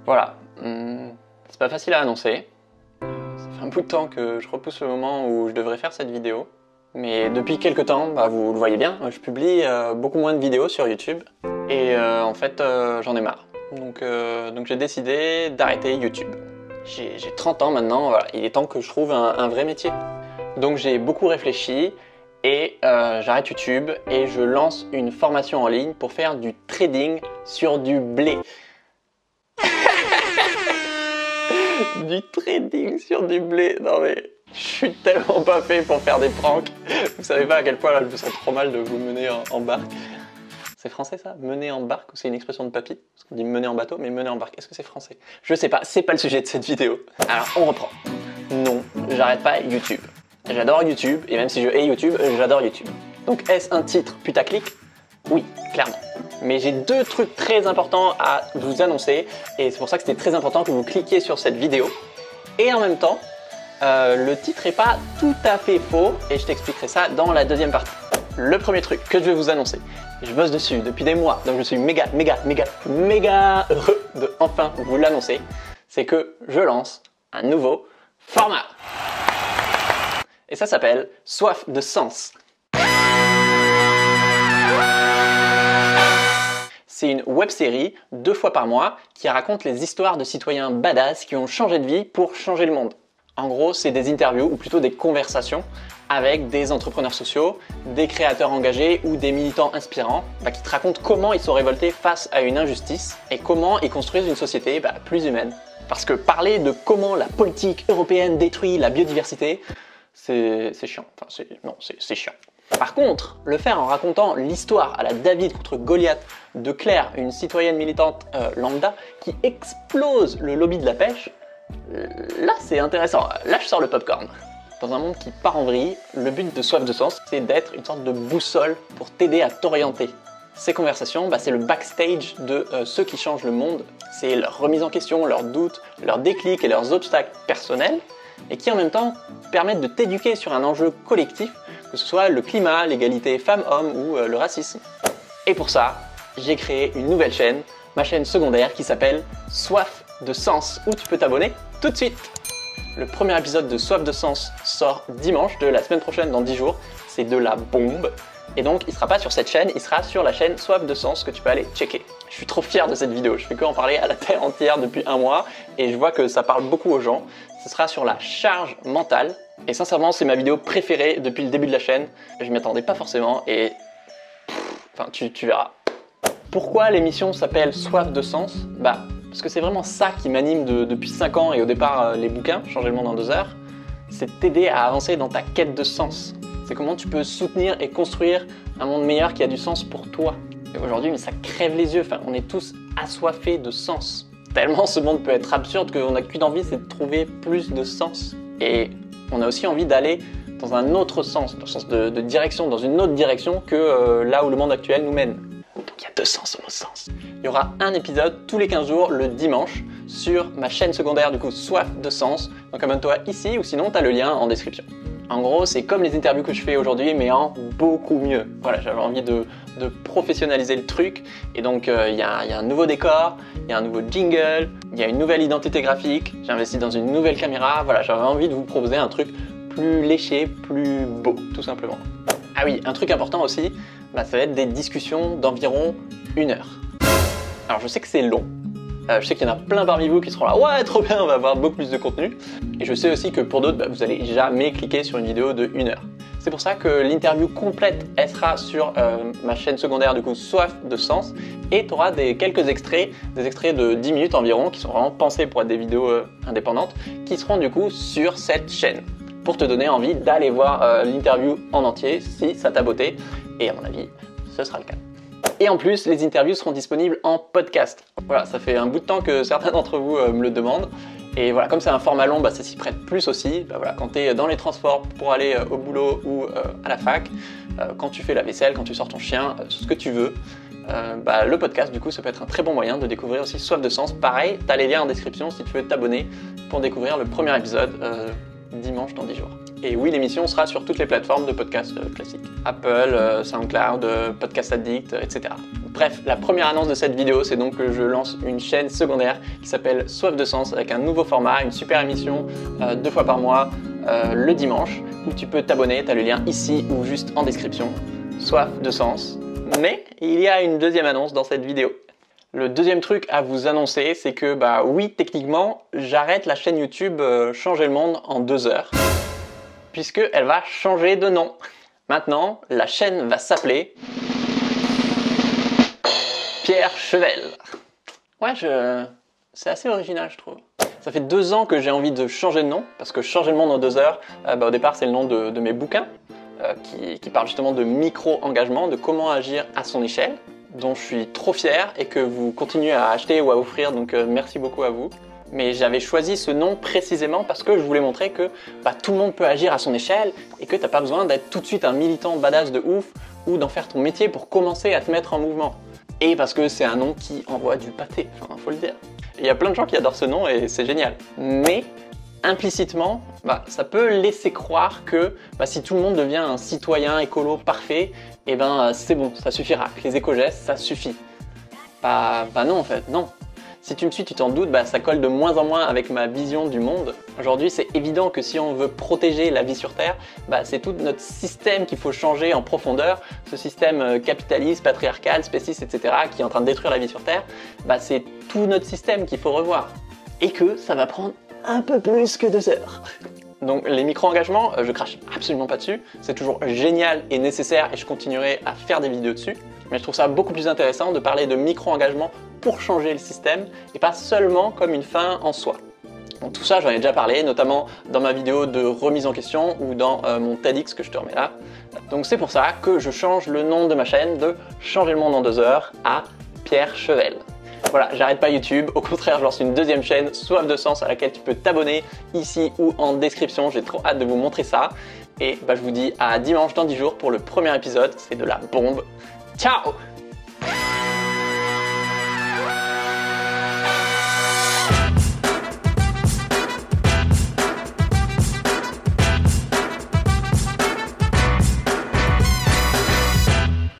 Voilà, c'est pas facile à annoncer. Ça fait un bout de temps que je repousse le moment où je devrais faire cette vidéo. Mais depuis quelques temps, vous le voyez bien, je publie beaucoup moins de vidéos sur YouTube. Et en fait, j'en ai marre. Donc j'ai décidé d'arrêter YouTube. J'ai 30 ans maintenant, voilà, il est temps que je trouve un vrai métier. Donc j'ai beaucoup réfléchi et j'arrête YouTube et je lance une formation en ligne pour faire du trading sur du blé. Du trading sur du blé, non mais je suis tellement pas fait pour faire des pranks. Vous savez pas à quel point là je me sens trop mal de vous mener en barque. C'est français ça? Mener en barque ou c'est une expression de papy? Parce qu'on dit mener en bateau, mais mener en barque, est-ce que c'est français? Je sais pas, c'est pas le sujet de cette vidéo. Alors on reprend. Non, j'arrête pas YouTube. J'adore YouTube, et même si je hais YouTube, j'adore YouTube. Donc est-ce un titre putaclic? Oui, clairement. Mais j'ai deux trucs très importants à vous annoncer, et c'est pour ça que c'était très important que vous cliquiez sur cette vidéo. Et en même temps, le titre est pas tout à fait faux, et je t'expliquerai ça dans la deuxième partie. Le premier truc que je vais vous annoncer, je bosse dessus depuis des mois, donc je suis méga heureux de enfin vous l'annoncer, c'est que je lance un nouveau format. Et ça s'appelle Soif de sens. C'est une web-série 2 fois par mois qui raconte les histoires de citoyens badass qui ont changé de vie pour changer le monde. En gros, c'est des interviews ou plutôt des conversations avec des entrepreneurs sociaux, des créateurs engagés ou des militants inspirants qui te racontent comment ils sont révoltés face à une injustice et comment ils construisent une société plus humaine. Parce que parler de comment la politique européenne détruit la biodiversité, c'est chiant. Enfin, c'est chiant. Par contre, le faire en racontant l'histoire à la David contre Goliath de Claire, une citoyenne militante lambda qui explose le lobby de la pêche, là c'est intéressant, là je sors le popcorn. Dans un monde qui part en vrille, le but de Soif de sens, c'est d'être une sorte de boussole pour t'aider à t'orienter. Ces conversations, c'est le backstage de ceux qui changent le monde. C'est leur remise en question, leurs doutes, leurs déclics et leurs obstacles personnels, et qui en même temps permettent de t'éduquer sur un enjeu collectif, que ce soit le climat, l'égalité femmes-hommes ou le racisme. Et pour ça, j'ai créé une nouvelle chaîne, ma chaîne secondaire qui s'appelle Soif de sens, où tu peux t'abonner tout de suite. Le premier épisode de Soif de sens sort dimanche de la semaine prochaine, dans 10 jours. C'est de la bombe. Et donc, il ne sera pas sur cette chaîne, il sera sur la chaîne Soif de sens que tu peux aller checker. Je suis trop fier de cette vidéo, je fais que en parler à la terre entière depuis un mois et je vois que ça parle beaucoup aux gens. Ce sera sur la charge mentale et sincèrement, c'est ma vidéo préférée depuis le début de la chaîne. Je m'y attendais pas forcément et tu verras. Pourquoi l'émission s'appelle Soif de sens? Parce que c'est vraiment ça qui m'anime depuis 5 ans et au départ les bouquins, Changer le monde en 2 heures, c'est t'aider à avancer dans ta quête de sens. C'est comment tu peux soutenir et construire un monde meilleur qui a du sens pour toi. Et aujourd'hui, ça crève les yeux, on est tous assoiffés de sens. Tellement ce monde peut être absurde qu'on n'a qu'une envie, c'est de trouver plus de sens. Et on a aussi envie d'aller dans un autre sens, dans le sens de direction, dans une autre direction que là où le monde actuel nous mène. Donc il y a 2 sens au mot sens. Il y aura un épisode tous les 15 jours le dimanche sur ma chaîne secondaire Soif de sens. Donc abonne-toi ici ou sinon tu as le lien en description. En gros, c'est comme les interviews que je fais aujourd'hui, mais en beaucoup mieux. Voilà, j'avais envie de professionnaliser le truc. Et donc, il y a un nouveau décor, il y a un nouveau jingle, il y a une nouvelle identité graphique. J'ai investi dans une nouvelle caméra. Voilà, j'avais envie de vous proposer un truc plus léché, plus beau, tout simplement. Ah oui, un truc important aussi, ça va être des discussions d'environ 1 heure. Alors, je sais que c'est long. Je sais qu'il y en a plein parmi vous qui seront là, ouais, trop bien, on va avoir beaucoup plus de contenu. Et je sais aussi que pour d'autres, vous allez jamais cliquer sur une vidéo de 1 heure. C'est pour ça que l'interview complète, elle sera sur ma chaîne secondaire Soif de sens. Et tu auras quelques extraits, des extraits de 10 minutes environ, qui sont vraiment pensés pour être des vidéos indépendantes, qui seront sur cette chaîne. Pour te donner envie d'aller voir l'interview en entier, si ça t'a botté. Et à mon avis, ce sera le cas. Et en plus, les interviews seront disponibles en podcast. Voilà, ça fait un bout de temps que certains d'entre vous me le demandent. Et voilà, comme c'est un format long, ça s'y prête plus aussi. Voilà, quand tu es dans les transports pour aller au boulot ou à la fac, quand tu fais la vaisselle, quand tu sors ton chien, ce que tu veux, le podcast, ça peut être un très bon moyen de découvrir aussi Soif de sens. Pareil, tu as les liens en description si tu veux t'abonner pour découvrir le premier épisode dimanche dans 10 jours. Et oui, l'émission sera sur toutes les plateformes de podcasts classiques. Apple, SoundCloud, Podcast Addict, etc. Bref, la première annonce de cette vidéo, c'est donc que je lance une chaîne secondaire qui s'appelle Soif de Sens, avec un nouveau format, une super émission 2 fois par mois, le dimanche, où tu peux t'abonner, tu as le lien ici ou juste en description. Soif de Sens. Mais il y a une deuxième annonce dans cette vidéo. Le deuxième truc à vous annoncer, c'est que oui, techniquement, j'arrête la chaîne YouTube Changer le Monde en 2 heures, puisqu'elle va changer de nom. Maintenant, la chaîne va s'appeler Pierre Chevel. Ouais, c'est assez original, je trouve. Ça fait 2 ans que j'ai envie de changer de nom, parce que Changer le Monde en 2 heures, au départ, c'est le nom de mes bouquins, qui parlent justement de micro-engagement, de comment agir à son échelle, dont je suis trop fier et que vous continuez à acheter ou à offrir, donc merci beaucoup à vous. Mais j'avais choisi ce nom précisément parce que je voulais montrer que tout le monde peut agir à son échelle et que t'as pas besoin d'être tout de suite un militant badass de ouf ou d'en faire ton métier pour commencer à te mettre en mouvement. Et parce que c'est un nom qui envoie du pâté, enfin faut le dire. Il y a plein de gens qui adorent ce nom et c'est génial. Mais implicitement, ça peut laisser croire que si tout le monde devient un citoyen écolo parfait, c'est bon, ça suffira, que les éco-gestes, ça suffit. Non en fait, non. Si tu me suis, tu t'en doutes, ça colle de moins en moins avec ma vision du monde. Aujourd'hui, c'est évident que si on veut protéger la vie sur Terre, c'est tout notre système qu'il faut changer en profondeur. Ce système capitaliste, patriarcal, spéciste, etc., qui est en train de détruire la vie sur Terre, c'est tout notre système qu'il faut revoir. Et que ça va prendre un peu plus que 2 heures. Donc les micro-engagements, je crache absolument pas dessus, c'est toujours génial et nécessaire et je continuerai à faire des vidéos dessus. Mais je trouve ça beaucoup plus intéressant de parler de micro-engagements pour changer le système et pas seulement comme une fin en soi. Donc tout ça, j'en ai déjà parlé, notamment dans ma vidéo de remise en question ou dans mon TEDx que je te remets là. Donc c'est pour ça que je change le nom de ma chaîne de Changer le Monde en 2 heures à Pierre Chevel. Voilà, j'arrête pas YouTube, au contraire je lance une deuxième chaîne, Soif de Sens, à laquelle tu peux t'abonner ici ou en description, j'ai trop hâte de vous montrer ça. Et je vous dis à dimanche dans 10 jours pour le premier épisode, c'est de la bombe. Ciao!